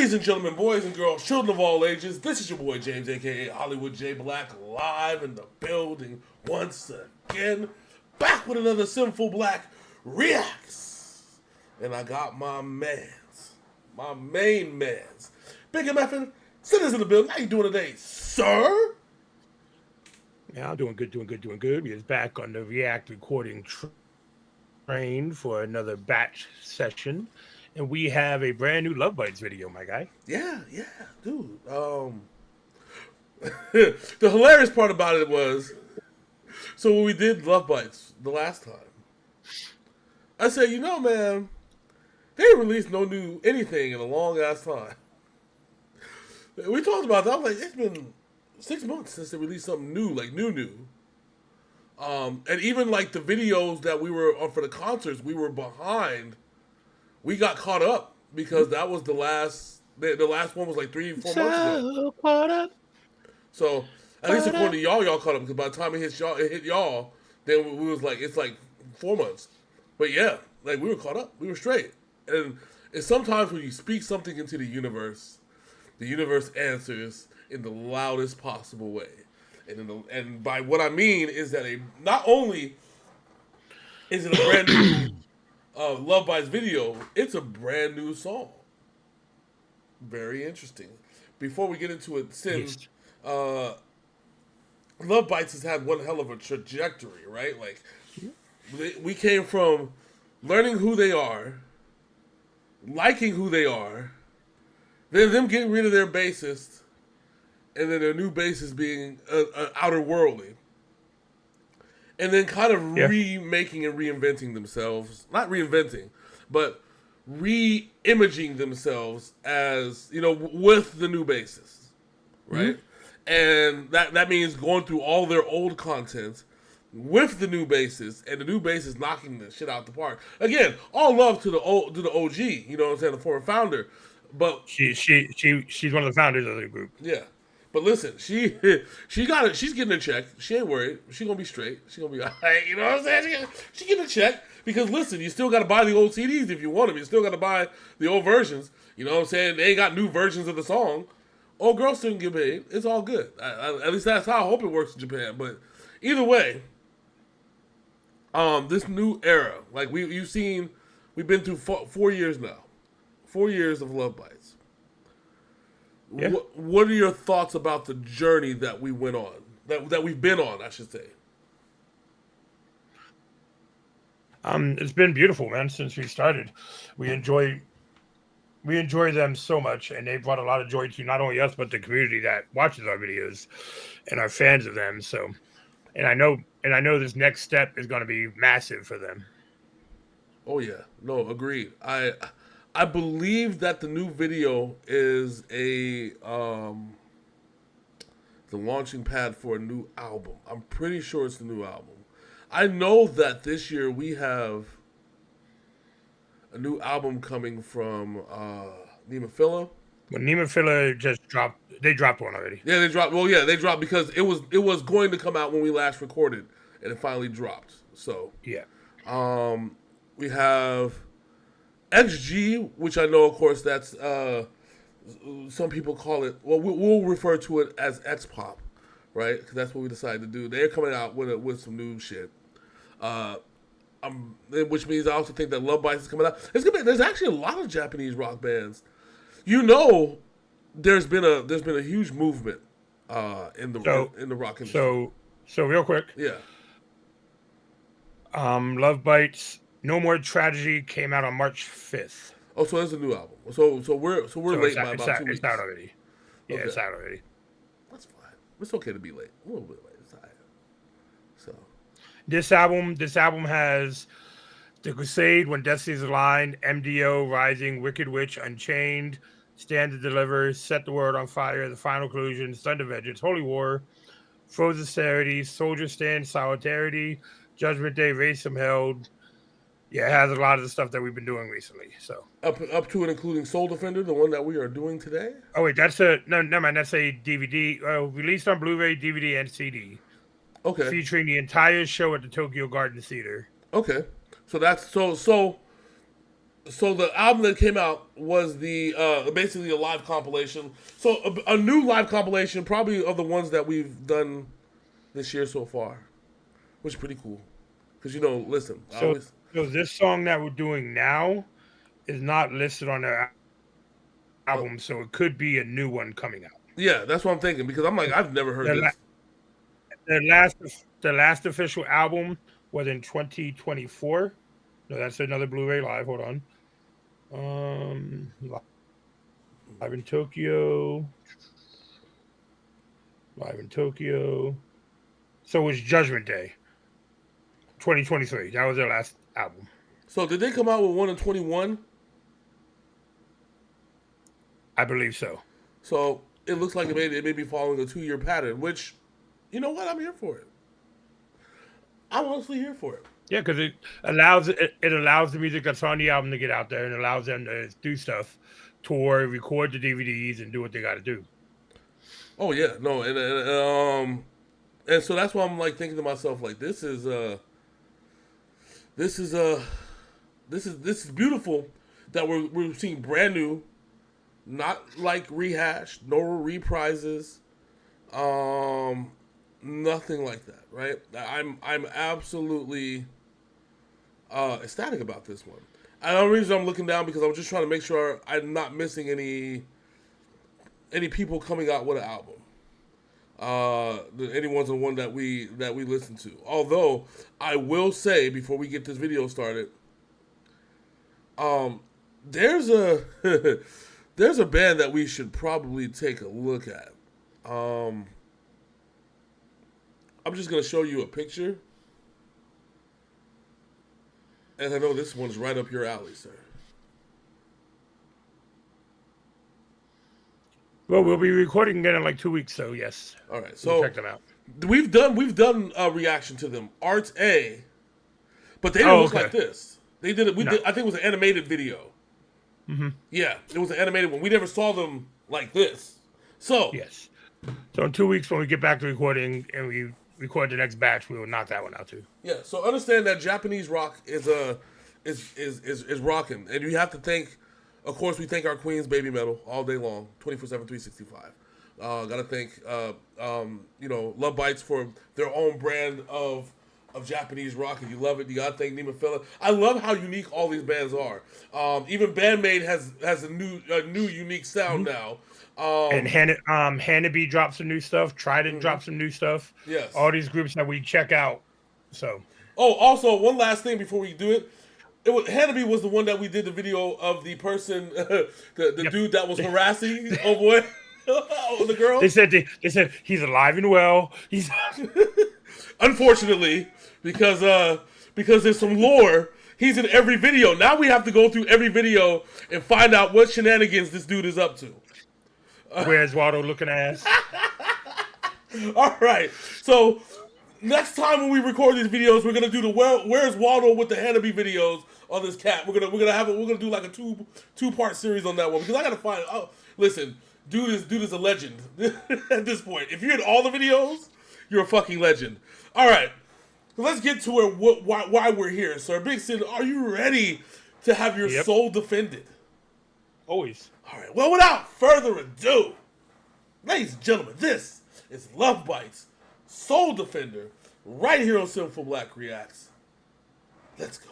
Ladies and gentlemen, boys and girls, children of all ages, this is your boy James, aka Hollywood J Black, live in the building once again, back with another Synful Blaq Reacts. And I got my main mans, Big MFin, sinners in the building. How you doing today, sir? Yeah, I'm doing good. We is back on the React recording train for another batch session. And we have a brand new Lovebites video, my guy. Yeah, dude. The hilarious part about it was, so when we did Lovebites the last time, I said, you know, man, they released no new anything in a long ass time. We talked about that. I was like, it's been 6 months since they released something new, like new. And even like the videos that we were on for the concerts, we were behind. We got caught up because that was the last. The last one was like 3-4 months ago. Caught up. So at least according to y'all caught up because by the time it hit y'all, then we was like it's like 4 months. But yeah, like we were caught up. We were straight. And it's sometimes when you speak something into the universe answers in the loudest possible way. And by what I mean is that not only is it a brand new Lovebites video, it's a brand new song. Very interesting. Before we get into it, Lovebites has had one hell of a trajectory, right? Like, we came from learning who they are, liking who they are, then them getting rid of their bassist, and then their new bassist being outer worldly. And then kind of remaking and reinventing themselves. Not reinventing, but re-imaging themselves as, with the new bassist. Right? Mm-hmm. And that means going through all their old content with the new bassist, and the new bassist knocking the shit out the park. Again, all love to the OG, you know what I'm saying, the former founder. But she's one of the founders of the group. Yeah. But listen, she got it. She's getting a check. She ain't worried. She gonna be straight. She gonna be all right. You know what I'm saying? She getting a check because listen, you still got to buy the old CDs if you want them. You still got to buy the old versions. You know what I'm saying? They ain't got new versions of the song. Old girls still can get paid. It's all good. At least that's how I hope it works in Japan. But either way, this new era, like we've been through 4 years now. 4 years of Lovebites. Yeah. What are your thoughts about the journey that we went on, that we've been on, I should say? It's been beautiful, man. Since we started, we enjoy them so much, and they brought a lot of joy to not only us but the community that watches our videos and are fans of them. So, and I know this next step is going to be massive for them. Oh yeah, no, agreed. I believe that the new video is the launching pad for a new album. I'm pretty sure it's the new album. I know that this year we have a new album coming from Nemophila. Well, Nemophila just dropped. They dropped one already. Yeah, they dropped. Well, yeah, they dropped because it was going to come out when we last recorded, and it finally dropped. So yeah, we have XG, which I know, of course, that's some people call it. Well, we'll refer to it as X Pop, right? Because that's what we decided to do. They're coming out with some new shit, which means I also think that Lovebites is coming out. There's actually a lot of Japanese rock bands. There's been a huge movement in the rock industry. So real quick, yeah. Lovebites. No More Tragedy came out on March 5th. Oh, so that's a new album. So we're late by about 2 weeks. It's out already. Yeah, okay. It's out already. That's fine. It's okay to be late. A little bit late. It's all right. So this album has The Crusade, When Destiny's Aligned, MDO, Rising, Wicked Witch, Unchained, Stand to Deliver, Set the World on Fire, The Final Conclusion, Thunder Vengeance, Holy War, Frozen Sincerity, Soldier Stand, Solidarity, Judgment Day, Raise Some Held. Yeah, it has a lot of the stuff that we've been doing recently. So up to and including Soul Defender, the one that we are doing today. Oh wait, never mind. That's a DVD released on Blu-ray, DVD, and CD. Okay. Featuring the entire show at the Tokyo Garden Theater. Okay, so that's so So the album that came out was the basically a live compilation. So a new live compilation, probably of the ones that we've done this year so far, which is pretty cool. Because listen, So this song that we're doing now is not listed on their album, so it could be a new one coming out. Yeah, that's what I'm thinking. Because I'm like, I've never heard this. The last official album was in 2024. No, that's another Blu-ray live. Hold on. Live in Tokyo. Live in Tokyo. So it was Judgment Day. 2023. That was their last album. So did they come out with one in 21? I believe so. So it looks like it may be following a 2-year pattern, which, you know what? I'm here for it. I'm honestly here for it. Yeah, because it allows the music that's on the album to get out there and allows them to do stuff, tour, record the DVDs, and do what they got to do. Oh yeah, no, and so that's why I'm like thinking to myself like this is beautiful that we're seeing brand new, not like rehashed, nor reprises, nothing like that, right? I'm absolutely ecstatic about this one. And the only reason I'm looking down because I'm just trying to make sure I'm not missing any people coming out with an album. Anyone's the one that we listen to. Although I will say before we get this video started, there's a there's a band that we should probably take a look at. I'm just gonna show you a picture, and I know this one's right up your alley, sir. Well, we'll be recording again in like 2 weeks, so yes. All right, so check them out. We've done a reaction to them. Art A, but they didn't look like this. They did it. I think it was an animated video. Mm-hmm. Yeah, it was an animated one. We never saw them like this. So yes. So in 2 weeks, when we get back to recording and we record the next batch, we will knock that one out too. Yeah. So understand that Japanese rock is rocking, and you have to thank. Of course, we thank our queens, Baby Metal, all day long, 24/7, 365. Gotta thank, Lovebites for their own brand of Japanese rock. If you love it, you gotta thank Nima Fella. I love how unique all these bands are. Even Bandmate has a new unique sound now. And Hanabi dropped some new stuff. Trident dropped some new stuff. Yes. All these groups that we check out. So. Oh, also one last thing before we do it. Hanabi was the one that we did the video of the person, the dude that was harassing boy, the girl. They said he's alive and well. He's unfortunately because there's some lore. He's in every video. Now we have to go through every video and find out what shenanigans this dude is up to. Where's Waldo looking ass? All right, so. Next time when we record these videos, we're gonna do the Where's Waldo with the Hanabi videos on this cat. We're gonna do like a two-part series on that one because I gotta find. Oh, listen, dude is a legend at this point. If you're in all the videos, you're a fucking legend. All right, so let's get to why we're here, sir. Big Sid, are you ready to have your soul defended? Always. All right. Well, without further ado, ladies and gentlemen, this is Lovebites. Soul Defender, right here on Synful Blaq Reacts. Let's go.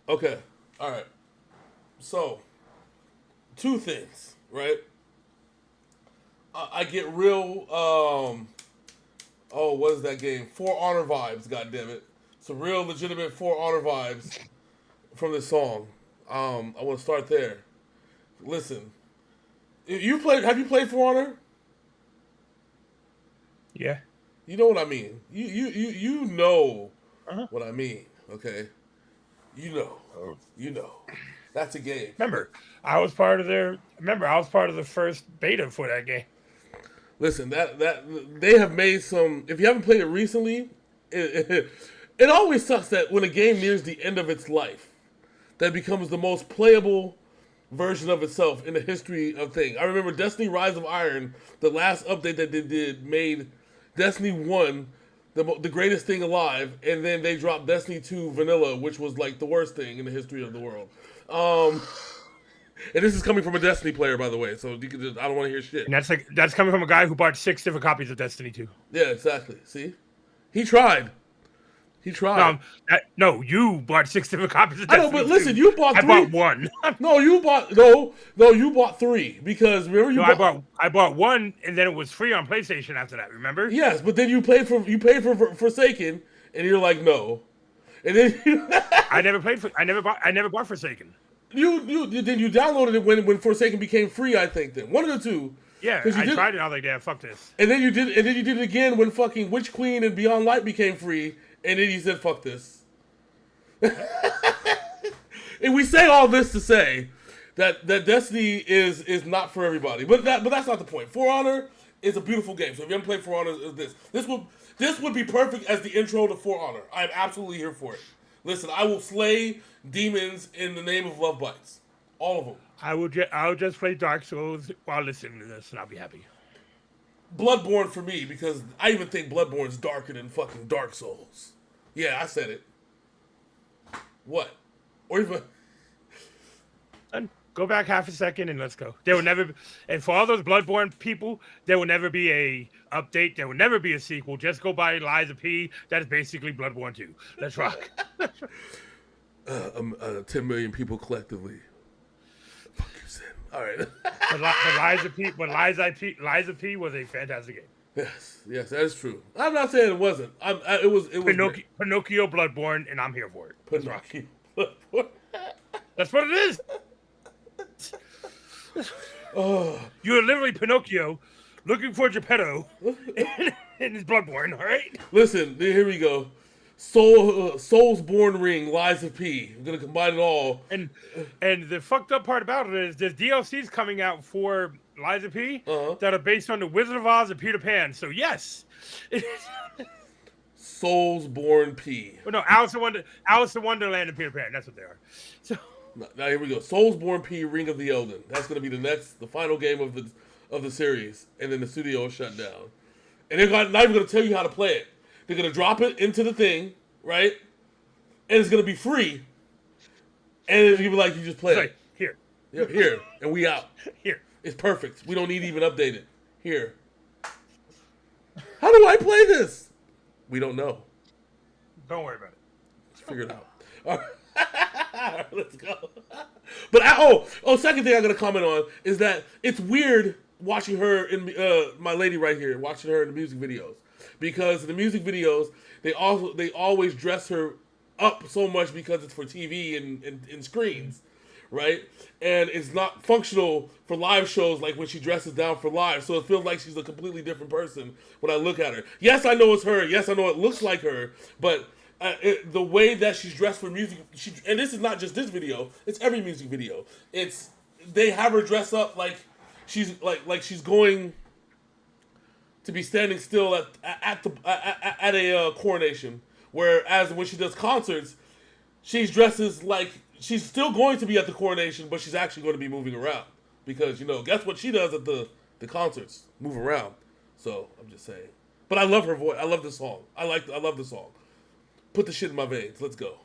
Okay. All right. So, two things, right? I get real. Oh, what is that game? For Honor vibes. God damn it! Some real legitimate For Honor vibes from this song. I want to start there. Listen, you played? Have you played For Honor? Yeah. You know what I mean. You know Uh-huh. what I mean. Okay. You know. Oh. You know. That's a game. Remember, I was part of the first beta for that game. Listen, that they have made some. If you haven't played it recently, it always sucks that when a game nears the end of its life, that becomes the most playable version of itself in the history of things. I remember Destiny: Rise of Iron, the last update that they did made Destiny 1 the greatest thing alive, and then they dropped Destiny 2 Vanilla, which was like the worst thing in the history of the world. And this is coming from a Destiny player, by the way, so you can just, I don't want to hear shit. And that's coming from a guy who bought 6 different copies of Destiny 2. Yeah, exactly. See? He tried. No, you bought 6 different copies of Destiny 2. I know, but listen, you bought 3. I bought 1. No, you bought 3 because remember I bought 1 and then it was free on PlayStation after that, remember? Yes, but then you paid for Forsaken and you're like, no. And then I never bought Forsaken. You downloaded it when Forsaken became free, I think. Then one of the two. Yeah, I tried it. I was like, yeah, fuck this. And then you did it again when fucking Witch Queen and Beyond Light became free, and then you said, fuck this. And we say all this to say that Destiny is not for everybody, but that's not the point. For Honor is a beautiful game. So if you haven't played For Honor, this would be perfect as the intro to For Honor. I'm absolutely here for it. Listen, I will slay demons in the name of Lovebites. All of them. I will just play Dark Souls while listening to this, and I'll be happy. Bloodborne for me, because I even think Bloodborne is darker than fucking Dark Souls. Yeah, I said it. What? Or even... Go back half a second and let's go. There will never be, and for all those Bloodborne people, there will never be a update. There will never be a sequel. Just go buy Liza P. That is basically Bloodborne 2. Let's rock. 10 million people collectively. Fuck you, Sin. All right. but Liza P was a fantastic game. Yes, that is true. I'm not saying it wasn't. It was Pinocchio Bloodborne, and I'm here for it. Pinocchio Bloodborne. That's what it is. You're literally Pinocchio looking for Geppetto in his Bloodborne, all right? Listen, here we go. Soulsborne Ring, Lies of P. I'm going to combine it all. And the fucked up part about it is there's DLCs coming out for Lies of P that are based on the Wizard of Oz and Peter Pan. So, yes. Soulsborne P. Well, no, Alice in Wonderland and Peter Pan. That's what they are. So... Now here we go. Soulsborne P. Ring of the Elden. That's going to be the final game of the series, and then the studio is shut down. And they're not even going to tell you how to play it. They're going to drop it into the thing, right? And it's going to be free. And it's going to be like you just play it. Here. Yeah, here, and we out. Here. It's perfect. We don't need to even update it. Here. How do I play this? We don't know. Don't worry about it. Let's figure it out. All right. Let's go. But second thing I'm gonna comment on is that it's weird watching her in my lady right here, watching her in the music videos, because in the music videos they always dress her up so much because it's for TV and screens, right? And it's not functional for live shows like when she dresses down for live. So it feels like she's a completely different person when I look at her. Yes, I know it's her. Yes, I know it looks like her, but. The way that she's dressed for music, and this is not just this video; it's every music video. They have her dress up like she's she's going to be standing still at a coronation. Whereas when she does concerts, she dresses like she's still going to be at the coronation, but she's actually going to be moving around because guess what she does at the concerts? Move around. So I'm just saying. But I love her voice. I love this song. I love the song. Put the shit in my veins. Let's go.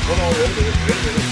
Hold on, wait a minute.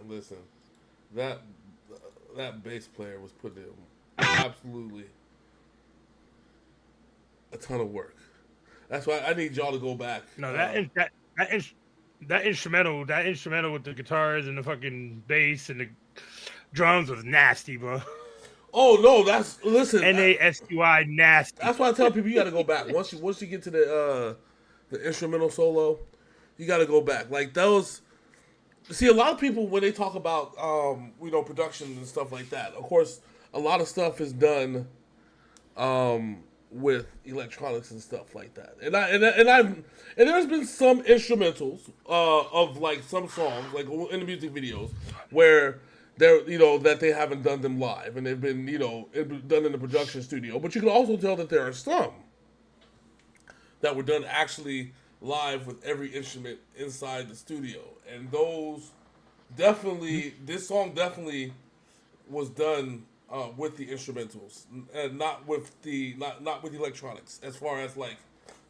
Listen. That that bass player was putting in absolutely a ton of work. That's why I need y'all to go back. No, that instrumental with the guitars and the fucking bass and the drums was nasty, bro. Oh no, that's listen. NASTY nasty. That's why I tell people you got to go back once you get to the instrumental solo, you got to go back. Like those. See, a lot of people when they talk about production and stuff like that. Of course, a lot of stuff is done with electronics and stuff like that. And there's been some instrumentals of like some songs like in the music videos where they're that they haven't done them live and they've been done in the production studio. But you can also tell that there are some that were done actually live with every instrument inside the studio, and those definitely this song definitely was done with the instrumentals and not with electronics, as far as like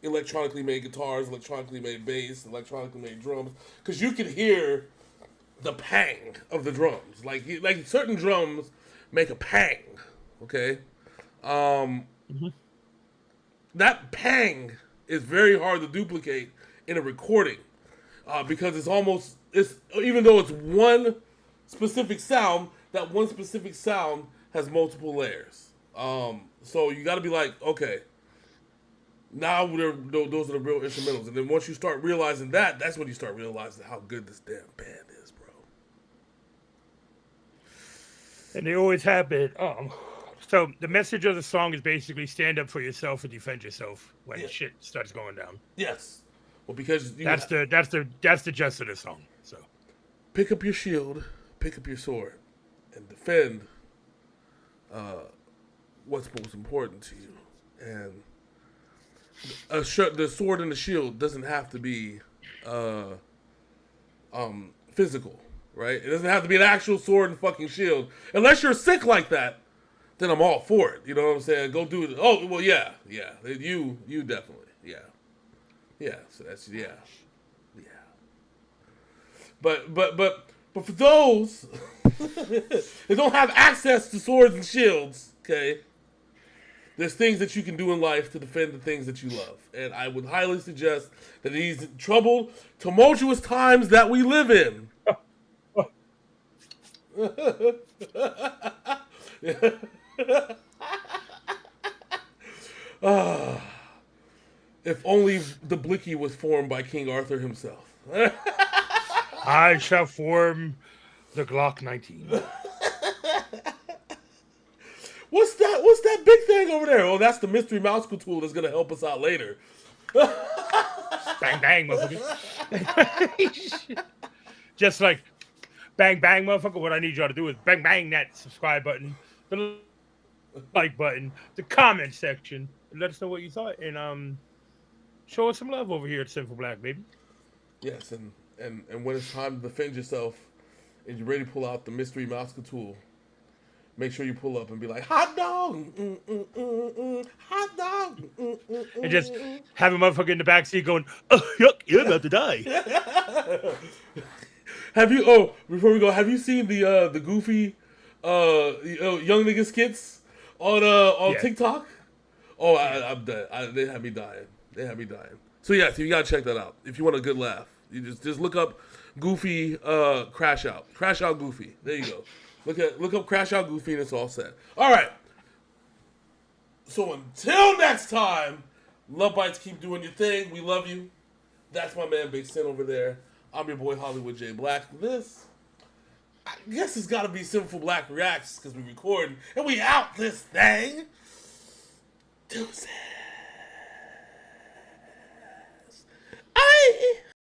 electronically made guitars, electronically made bass, electronically made drums, because you can hear the pang of the drums, like certain drums make a pang, okay. That pang is very hard to duplicate in a recording because it's even though it's one specific sound, that one specific sound has multiple layers. So you got to be like, okay, now those are the real instrumentals, and then once you start realizing that, that's when you start realizing how good this damn band is, bro. And they always have been. So the message of the song is basically stand up for yourself and defend yourself when shit starts going down. Yes. Well, because that's the gist of the song. So pick up your shield, pick up your sword, and defend what's most important to you. And the sword and the shield doesn't have to be physical, right? It doesn't have to be an actual sword and fucking shield. Unless you're sick like that, then I'm all for it. You know what I'm saying? Go do it. Oh, well, yeah. You definitely, yeah. So that's yeah. But for those that don't have access to swords and shields, okay, there's things that you can do in life to defend the things that you love, and I would highly suggest that in these troubled, tumultuous times that we live in. If only the Blicky was formed by King Arthur himself. I shall form the Glock 19. What's that big thing over there? Oh, that's the mystery mouse tool that's gonna help us out later. Bang, bang, motherfucker. Just like, bang, bang, motherfucker. What I need y'all to do is bang, bang that subscribe button, the like button, the comment section, and let us know what you thought. And show us some love over here at Synful Blaq, baby. Yes, and when it's time to defend yourself and you're ready to pull out the mystery mouse tool, make sure you pull up and be like, hot dog, hot dog. And just have a motherfucker in the backseat going, oh, yuck, you're about to die. Before we go, have you seen the Goofy young nigga skits on TikTok? Oh, I'm dead. They had me dying. So yes, you gotta check that out if you want a good laugh. You just look up Goofy Crash Out Goofy. There you go. Look up Crash Out Goofy and it's all set. All right. So until next time, Lovebites, keep doing your thing. We love you. That's my man Big Sin over there. I'm your boy Hollywood J Black. This, I guess it's got to be Synful Blaq Reacts because we recording and we out this thing. Deuces.